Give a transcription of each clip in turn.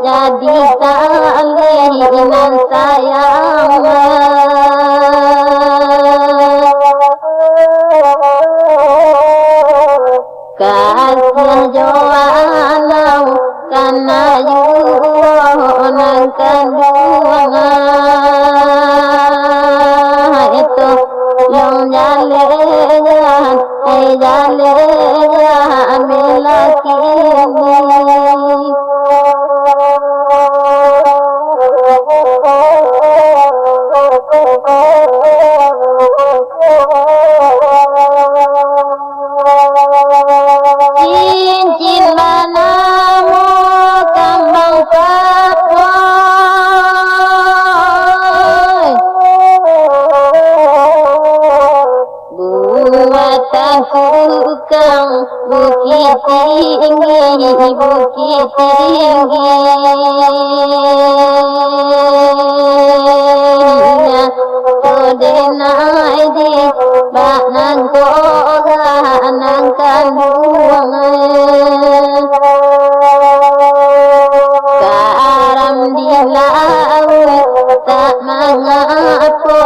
Jadi salinan sayang kasih joanau karena yunan kedua itu yang jalegan jalegan melaki cincin manamu kembang papoy buatan kukang bukit tinggi denai di banan koga nang kanduang karam di laut tak mengapo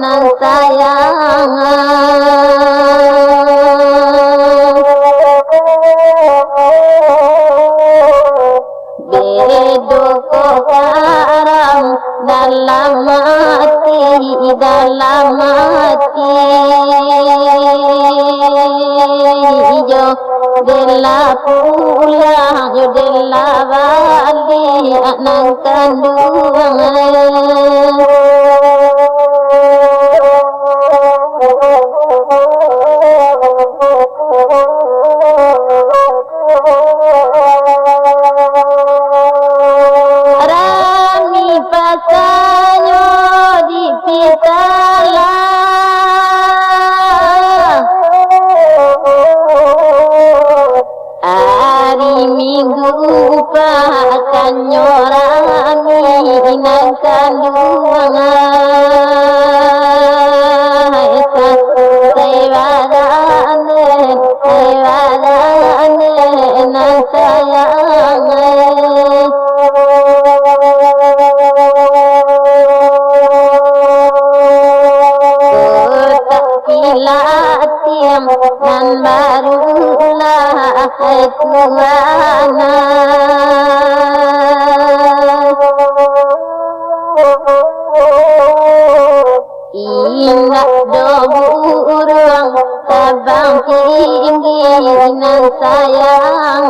nan sayang bedo karam dalam hati jo dela pulang jo dela balik nang kandungan rami pasanyo di pitala hari minggu pakan nyorami nang kandungan sewadanen nang sayang latihan dan barulah kuana indah do burung terbang tinggi nan sayang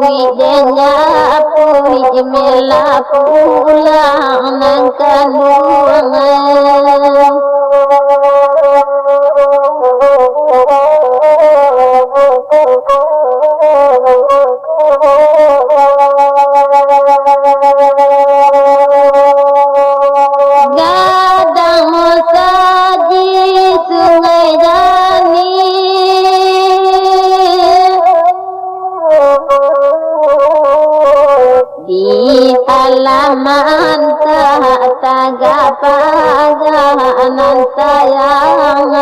widenya pui mela pulang nang kandungan gadang mosaji sungai jani di halaman taga paganan sayang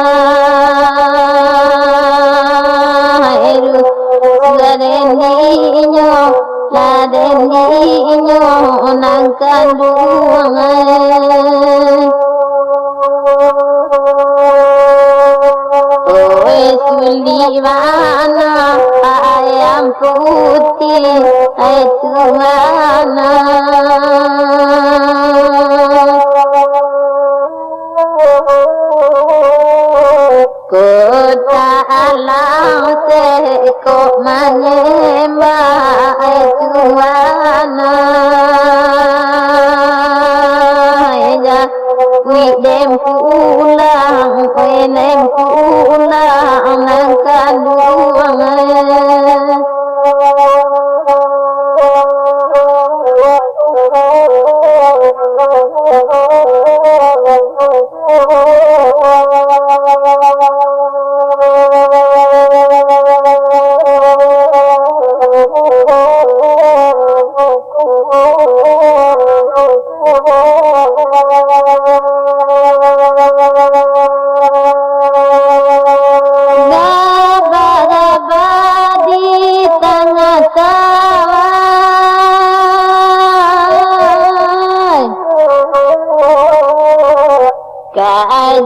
gadeninya ladeninya nang kandungan Sulimana ayam putih itu mana kota alam sekok menyembah itu mana Widem pulang, widem pulang, nangkan luang.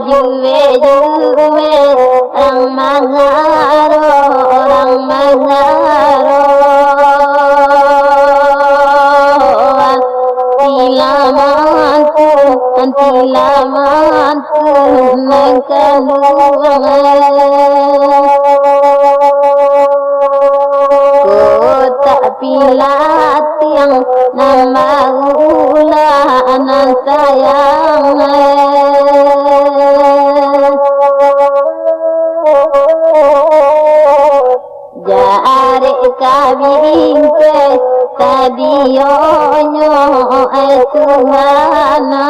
Juwe orang mangaro tilaman nangkan kota pilat yang nama ulaan sayang jari kabing ke stadionyo itu mana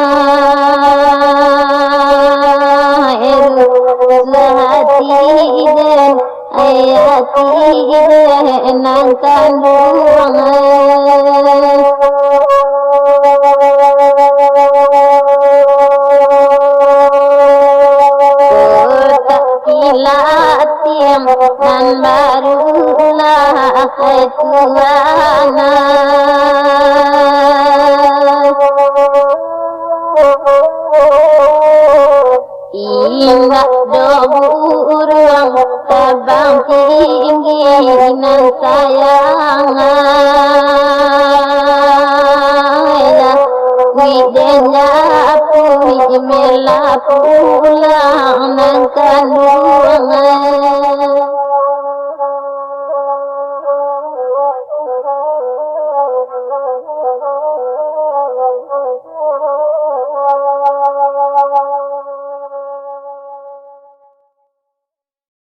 itu sehati dan ayati dan nangkan luang latihan dan barulah itu mana indah doburuang terbang tinggi nan sayang widenya pui mela pulang nangkan luang